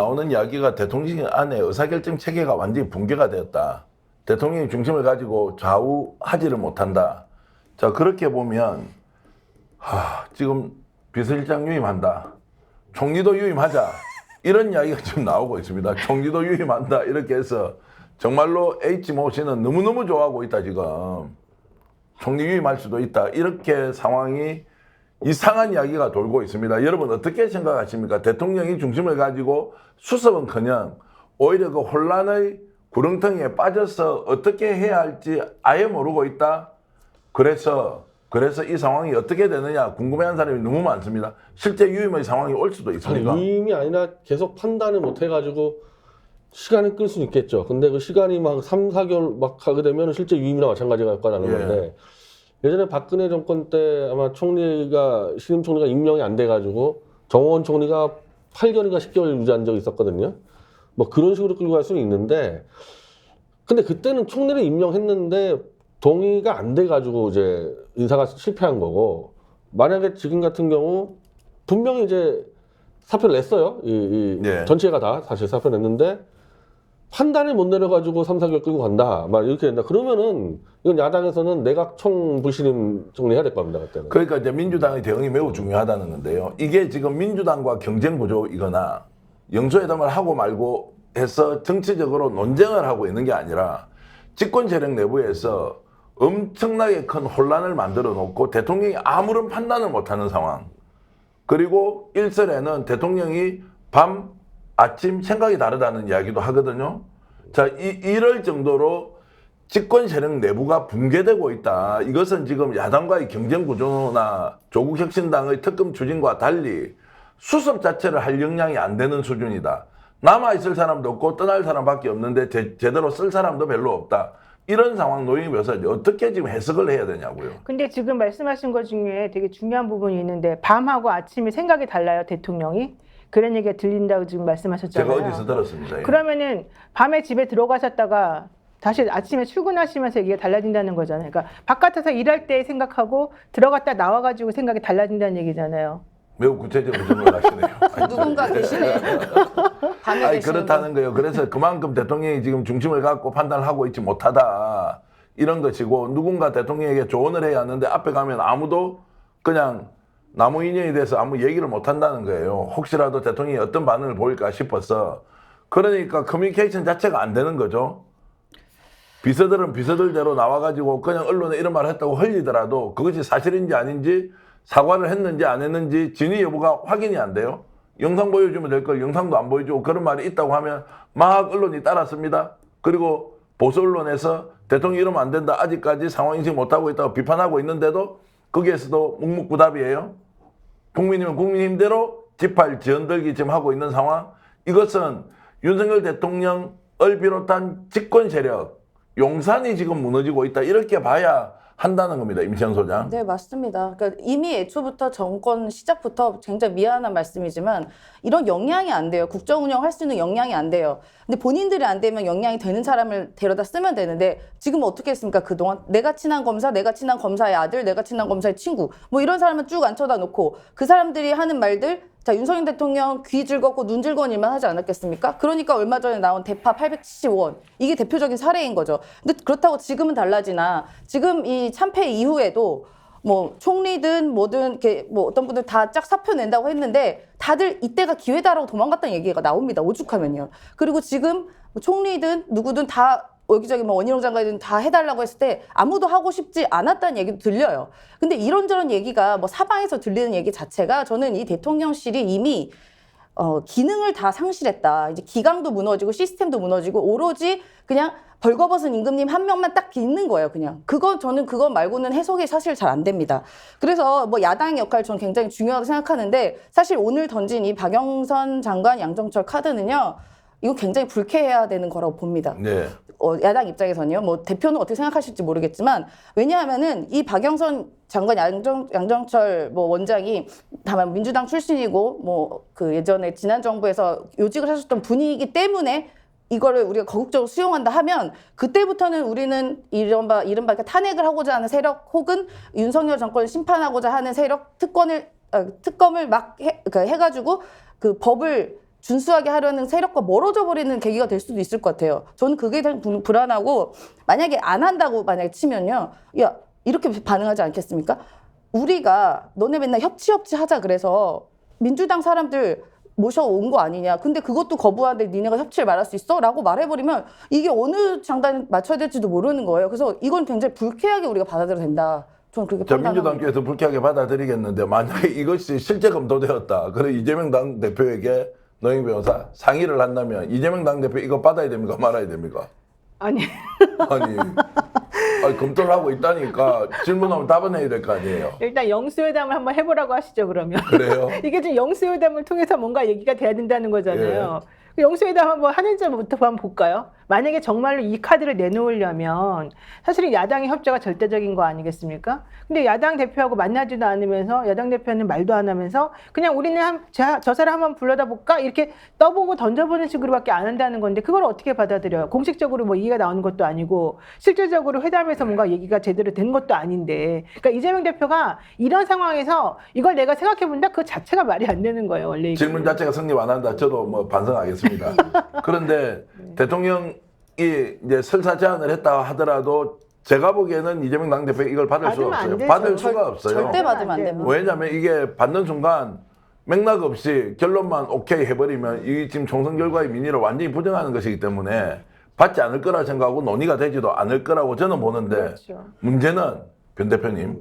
나오는 이야기가 대통령 안에 의사결정 체계가 완전히 붕괴가 되었다. 대통령이 중심을 가지고 좌우하지를 못한다. 자, 그렇게 보면 지금 비서실장 유임한다. 총리도 유임하자. 이런 이야기가 지금 나오고 있습니다. 총리도 유임한다. 이렇게 해서 정말로 H모 씨는 너무너무 좋아하고 있다 지금. 총리 유임할 수도 있다. 이렇게 상황이 이상한 이야기가 돌고 있습니다. 여러분 어떻게 생각하십니까? 대통령이 중심을 가지고 수습은커녕 오히려 그 혼란의 구렁텅이에 빠져서 어떻게 해야 할지 아예 모르고 있다. 그래서 이 상황이 어떻게 되느냐 궁금해하는 사람이 너무 많습니다. 실제 유임의 상황이 올 수도 있습니까? 아니, 유임이 아니라 계속 판단을 못 해가지고 시간을 끌 수는 있겠죠. 근데 그 시간이 막 3, 4개월 막 가게 되면 실제 유임이나 마찬가지가 될 거라는 건데 예전에 박근혜 정권 때 아마 신임 총리가 임명이 안 돼가지고 정호원 총리가 8개월인가 10개월 유지한 적이 있었거든요. 뭐 그런 식으로 끌고 갈 수는 있는데 근데 그때는 총리를 임명했는데 동의가 안 돼가지고 이제 인사가 실패한 거고 만약에 지금 같은 경우 분명히 이제 사표를 냈어요. 전체가 다 사실 사표 냈는데 판단을 못 내려가지고 3, 4개월 끌고 간다. 막 이렇게 된다. 그러면은 이건 야당에서는 내각청 불신임 정리해야 될 겁니다. 그때는. 그러니까 이제 민주당의 대응이 매우 중요하다는 건데요. 이게 지금 민주당과 경쟁 구조이거나 영수회담을 하고 말고 해서 정치적으로 논쟁을 하고 있는 게 아니라 집권 세력 내부에서 엄청나게 큰 혼란을 만들어 놓고 대통령이 아무런 판단을 못하는 상황. 그리고 일설에는 대통령이 밤, 아침 생각이 다르다는 이야기도 하거든요. 자, 이럴 정도로 집권 세력 내부가 붕괴되고 있다. 이것은 지금 야당과의 경쟁 구조나 조국 혁신당의 특검 추진과 달리 수습 자체를 할 역량이 안 되는 수준이다. 남아있을 사람도 없고 떠날 사람밖에 없는데 제대로 쓸 사람도 별로 없다. 이런 상황 놓이면서 어떻게 지금 해석을 해야 되냐고요. 근데 지금 말씀하신 것 중에 되게 중요한 부분이 있는데 밤하고 아침이 생각이 달라요, 대통령이. 그런 얘기가 들린다고 지금 말씀하셨잖아요. 제가 어디서 들었습니다. 그러면은 밤에 집에 들어가셨다가 다시 아침에 출근하시면서 얘기가 달라진다는 거잖아요. 그러니까 바깥에서 일할 때 생각하고 들어갔다 나와가지고 생각이 달라진다는 얘기잖아요. 매우 구체적으로 질문하시네요. 누군가 계시네. 밤에 아니, 계시는 그렇다는 거예요. 그래서 그만큼 대통령이 지금 중심을 갖고 판단을 하고 있지 못하다. 이런 것이고 누군가 대통령에게 조언을 해야 하는데 앞에 가면 아무도 그냥 나무 인연이 돼서 아무 얘기를 못 한다는 거예요. 혹시라도 대통령이 어떤 반응을 보일까 싶어서. 그러니까 커뮤니케이션 자체가 안 되는 거죠. 비서들은 비서들대로 나와가지고 그냥 언론에 이런 말을 했다고 흘리더라도 그것이 사실인지 아닌지 사과를 했는지 안 했는지 진위 여부가 확인이 안 돼요. 영상 보여주면 될 걸 영상도 안 보여주고 그런 말이 있다고 하면 막 언론이 따랐습니다. 그리고 보수 언론에서 대통령이 이러면 안 된다. 아직까지 상황 인식 못하고 있다고 비판하고 있는데도 거기에서도 묵묵부답이에요. 국민이면 국민힘대로 지팔 지연들기 지금 하고 있는 상황. 이것은 윤석열 대통령을 비롯한 집권 세력, 용산이 지금 무너지고 있다. 이렇게 봐야 한다는 겁니다. 임시영 소장. 네, 맞습니다. 그러니까 이미 애초부터 정권 시작부터 굉장히 미안한 말씀이지만 이런 역량이 안 돼요. 국정 운영할 수 있는 역량이 안 돼요. 근데 본인들이 안 되면 역량이 되는 사람을 데려다 쓰면 되는데 지금 어떻게 했습니까? 그동안 내가 친한 검사, 내가 친한 검사의 아들, 내가 친한 검사의 친구 뭐 이런 사람은 쭉 앉혀다 놓고 그 사람들이 하는 말들 자, 윤석열 대통령 귀 즐겁고 눈 즐거운 일만 하지 않았겠습니까? 그러니까 얼마 전에 나온 대파 870원. 이게 대표적인 사례인 거죠. 근데 그렇다고 지금은 달라지나 지금 이 참패 이후에도 뭐 총리든 뭐든 이렇게 뭐 어떤 분들 다 쫙 사표 낸다고 했는데 다들 이때가 기회다라고 도망갔다는 얘기가 나옵니다. 오죽하면요. 그리고 지금 뭐 총리든 누구든 다 여기저기 뭐 원희룡 장관이든 다 해달라고 했을 때 아무도 하고 싶지 않았다는 얘기도 들려요. 근데 이런저런 얘기가 뭐 사방에서 들리는 얘기 자체가 저는 이 대통령실이 이미 기능을 다 상실했다. 이제 기강도 무너지고 시스템도 무너지고 오로지 그냥 벌거벗은 임금님 한 명만 딱 있는 거예요, 그냥. 저는 그거 말고는 해석이 사실 잘 안 됩니다. 그래서 뭐 야당의 역할 저는 굉장히 중요하다고 생각하는데 사실 오늘 던진 이 박영선 장관 양정철 카드는요, 이거 굉장히 불쾌해야 되는 거라고 봅니다. 네. 야당 입장에서는요. 뭐 대표는 어떻게 생각하실지 모르겠지만 왜냐하면은 이 박영선 장관 양정철 뭐 원장이 다만 민주당 출신이고 뭐 그 예전에 지난 정부에서 요직을 하셨던 분이기 때문에 이거를 우리가 적극적으로 수용한다 하면 그때부터는 우리는 이른바 탄핵을 하고자 하는 세력 혹은 윤석열 정권을 심판하고자 하는 세력 특검을 막 해가지고 그 법을 준수하게 하려는 세력과 멀어져 버리는 계기가 될 수도 있을 것 같아요. 저는 그게 좀 불안하고 만약에 안 한다고 만약에 치면요. 야, 이렇게 반응하지 않겠습니까? 우리가 너네 맨날 협치 하자 그래서 민주당 사람들 모셔온 거 아니냐. 근데 그것도 거부하는데 니네가 협치를 말할 수 있어? 라고 말해버리면 이게 어느 장단에 맞춰야 될지도 모르는 거예요. 그래서 이건 굉장히 불쾌하게 우리가 받아들여야 된다. 저는 그렇게 판단합니다. 민주당께서 불쾌하게 받아들이겠는데 만약에 이것이 실제 검토되었다. 그래 이재명 당대표에게 노영 변호사 상의를 한다면 이재명 당대표 이거 받아야 됩니까? 말아야 됩니까? 아니 아니 검토를 하고 있다니까 질문하면 답은 해야 될 거 아니에요. 일단 영수회담을 한번 해보라고 하시죠 그러면. 그래요? 이게 좀 영수회담을 통해서 뭔가 얘기가 돼야 된다는 거잖아요. 그 영수회담 한번 하는지부터 한번 볼까요? 만약에 정말로 이 카드를 내놓으려면 사실은 야당의 협조가 절대적인 거 아니겠습니까? 근데 야당 대표하고 만나지도 않으면서 야당 대표는 말도 안 하면서 그냥 우리는 저 사람 한번 불러다 볼까? 이렇게 떠보고 던져보는 식으로밖에 안 한다는 건데 그걸 어떻게 받아들여요? 공식적으로 뭐 얘기가 나오는 것도 아니고 실질적으로 회담에서 뭔가 얘기가 제대로 된 것도 아닌데 그러니까 이재명 대표가 이런 상황에서 이걸 내가 생각해본다? 그 자체가 말이 안 되는 거예요. 원래 질문 자체가 성립 안 한다. 저도 뭐 반성하겠습니다. 그런데 대통령이 이제 설사 제안을 했다 하더라도 제가 보기에는 이재명 당대표 이걸 받을 수가 받으면 안 없어요. 되죠. 받을 수가 없어요. 절대 받으면 안 됩니다. 왜냐하면 이게 받는 순간 맥락 없이 결론만 오케이 해버리면 이 지금 총선 결과의 민의를 완전히 부정하는 것이기 때문에 받지 않을 거라 생각하고 논의가 되지도 않을 거라고 저는 보는데 그렇죠. 문제는 변 대표님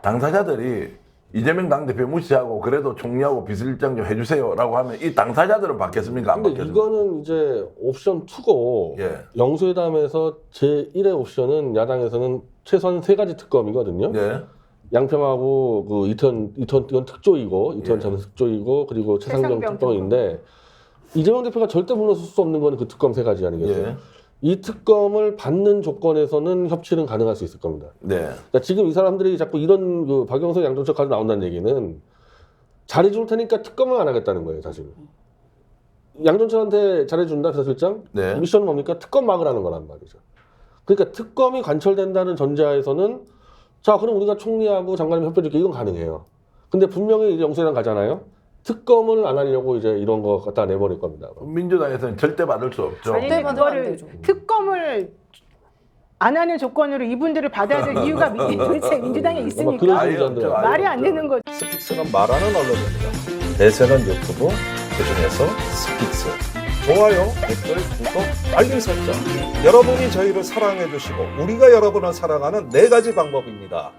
당사자들이 이재명 당대표 무시하고 그래도 총리하고 비서실장 좀 해주세요라고 하면 이 당사자들은 받겠습니까? 안 근데 받겠습니까? 이거는 이제 옵션 2고 예. 영수회담에서 제1의 옵션은 야당에서는 최소한 3가지 특검이거든요. 예. 양평하고 그 이건 특조이고 이태원 예. 참사 특조이고 그리고 최상병 최상병 특검인데 이재명 대표가 절대 물러설 수 없는 거는 그 특검 3가지 아니겠어요? 예. 이 특검을 받는 조건에서는 협치는 가능할 수 있을 겁니다. 네. 그러니까 지금 이 사람들이 자꾸 이런 그 박영선 양정철 카드 나온다는 얘기는 잘해줄 테니까 특검을 안 하겠다는 거예요, 사실. 양정철한테 잘해준다, 비서실장? 네. 미션은 뭡니까? 특검 막으라는 거란 말이죠. 그러니까 특검이 관철된다는 전제하에서는 자, 그럼 우리가 총리하고 장관님 협조해줄게. 이건 가능해요. 근데 분명히 이제 영수회담 가잖아요. 특검을 안 하려고 이제 이런 거 갖다 내버릴 겁니다. 민주당에서는 절대 받을 수 없죠. 아니 절대 받으면 안 그거를 되죠. 특검을 안 하는 조건으로 이분들을 받아야 될 이유가 도대체 민주당에 그런 있습니까? 아예 문제인데. 없죠. 아예 말이 안 없죠. 되는 거죠. 스픽스는 말하는 언론입니다. 대세는 유튜브, 그중에서 스픽스. 좋아요, 댓글, 구독, 알림 설정. 여러분이 저희를 사랑해 주시고 우리가 여러분을 사랑하는 4가지 방법입니다.